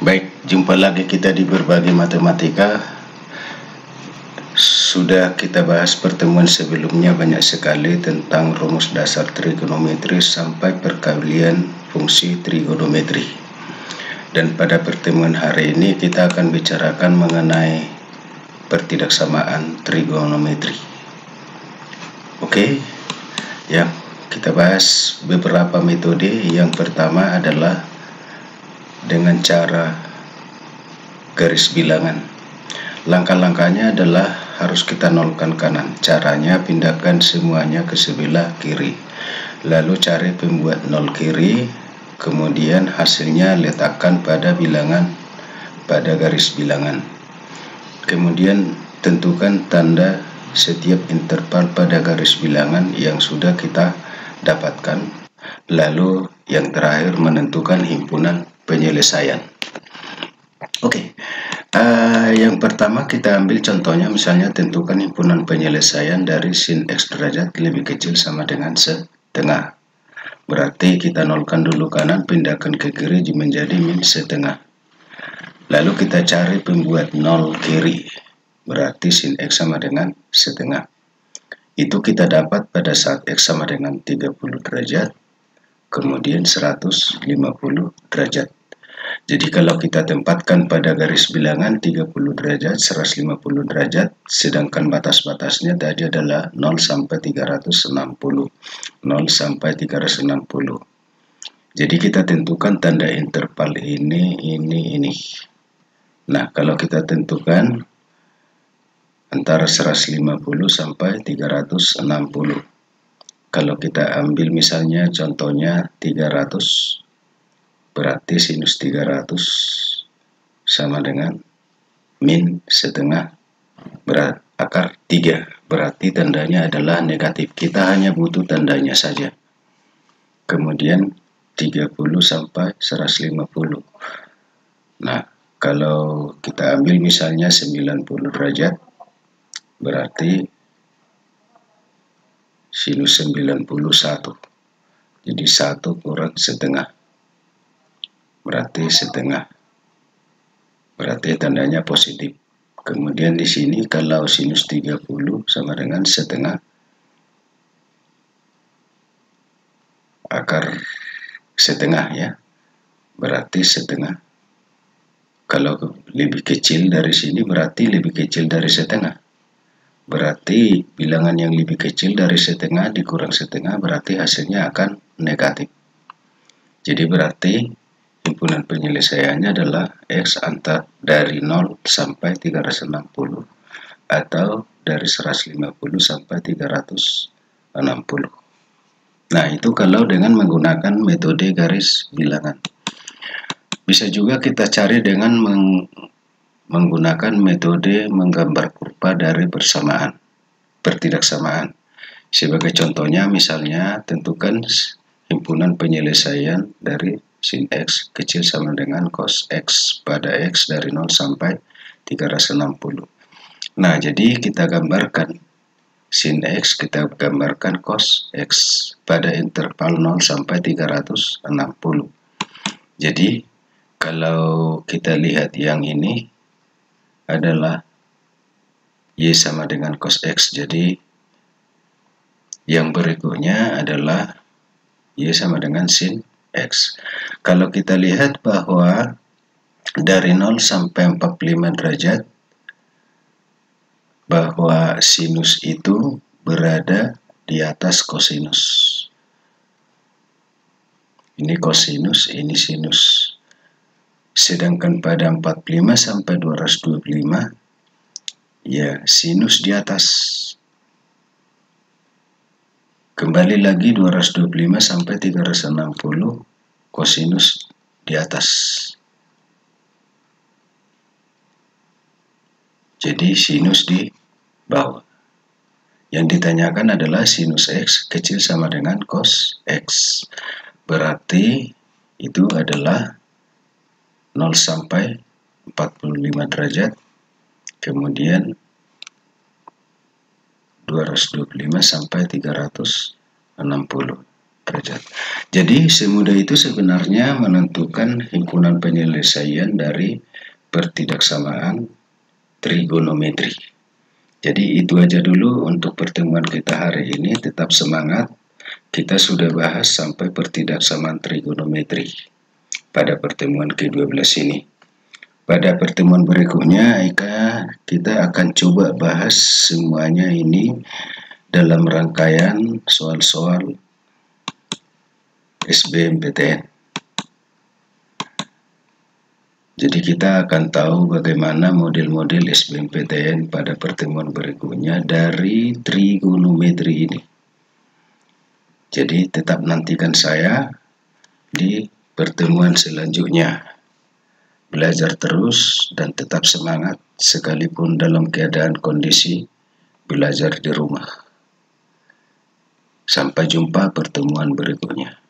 Baik, jumpa lagi kita di Berbagi Matematika. Sudah kita bahas pertemuan sebelumnya banyak sekali tentang rumus dasar trigonometri sampai perkalian fungsi trigonometri. Dan pada pertemuan hari ini kita akan bicarakan mengenai pertidaksamaan trigonometri. Oke, ya, kita bahas beberapa metode. Yang pertama adalah dengan cara garis bilangan. Langkah-langkahnya adalah harus kita nolkan kanan. Caranya pindahkan semuanya ke sebelah kiri. Lalu cari pembuat nol kiri, kemudian hasilnya letakkan pada bilangan, pada garis bilangan. Kemudian tentukan tanda setiap interval pada garis bilangan yang sudah kita dapatkan. Lalu yang terakhir menentukan himpunan penyelesaian. Oke. Yang pertama kita ambil contohnya, misalnya tentukan himpunan penyelesaian dari sin X derajat lebih kecil sama dengan setengah. Berarti kita nolkan dulu kanan, pindahkan ke kiri menjadi min setengah. Lalu kita cari pembuat nol kiri. Berarti sin X sama dengan setengah. Itu kita dapat pada saat X sama dengan 30 derajat, kemudian 150 derajat. Jadi kalau kita tempatkan pada garis bilangan 30 derajat, 150 derajat, sedangkan batas-batasnya tadi adalah 0 sampai 360. 0 sampai 360. Jadi kita tentukan tanda interval ini. Nah, kalau kita tentukan antara 150 sampai 360. Kalau kita ambil misalnya contohnya 300, berarti sinus 300 sama dengan min setengah akar 3. Berarti tandanya adalah negatif. Kita hanya butuh tandanya saja. Kemudian 30 sampai 150. Nah, kalau kita ambil misalnya 90 derajat, berarti sinus 91. Jadi 1 kurang setengah, berarti setengah. Berarti tandanya positif. Kemudian di sini kalau sinus 30 sama dengan setengah akar setengah, ya. Berarti setengah. Kalau lebih kecil dari sini berarti lebih kecil dari setengah. Berarti bilangan yang lebih kecil dari setengah dikurang setengah berarti hasilnya akan negatif. Jadi berarti himpunan penyelesaiannya adalah X antar dari 0 sampai 360 atau dari 150 sampai 360. Nah, itu kalau dengan menggunakan metode garis bilangan. Bisa juga kita cari dengan menggunakan metode menggambar kurva dari pertidaksamaan. Sebagai contohnya, misalnya tentukan himpunan penyelesaian dari sin X kecil sama dengan cos X pada X dari 0 sampai 360. Nah, jadi kita gambarkan sin X, kita gambarkan cos X pada interval 0 sampai 360. Jadi kalau kita lihat yang ini adalah Y sama dengan cos X. Jadi yang berikutnya adalah Y sama dengan sin X. Kalau kita lihat bahwa dari 0 sampai 45 derajat, bahwa sinus itu berada di atas kosinus. Ini kosinus, ini sinus. Sedangkan pada 45 sampai 225, ya, sinus di atas. Kembali lagi 225 sampai 360, kosinus di atas. Jadi sinus di bawah. Yang ditanyakan adalah sinus X kecil sama dengan cos X. Berarti itu adalah 0 sampai 45 derajat, kemudian 225 sampai 360. derajat. Jadi semudah itu sebenarnya menentukan himpunan penyelesaian dari pertidaksamaan trigonometri. Jadi itu aja dulu untuk pertemuan kita hari ini. Tetap semangat. Kita sudah bahas sampai pertidaksamaan trigonometri pada pertemuan ke-12 ini. Pada pertemuan berikutnya kita akan coba bahas semuanya ini dalam rangkaian soal-soal SBMPTN. Jadi kita akan tahu bagaimana model-model SBMPTN pada pertemuan berikutnya dari trigonometri ini. Jadi tetap nantikan saya di pertemuan selanjutnya. Belajar terus dan tetap semangat sekalipun dalam keadaan kondisi belajar di rumah. Sampai jumpa pertemuan berikutnya.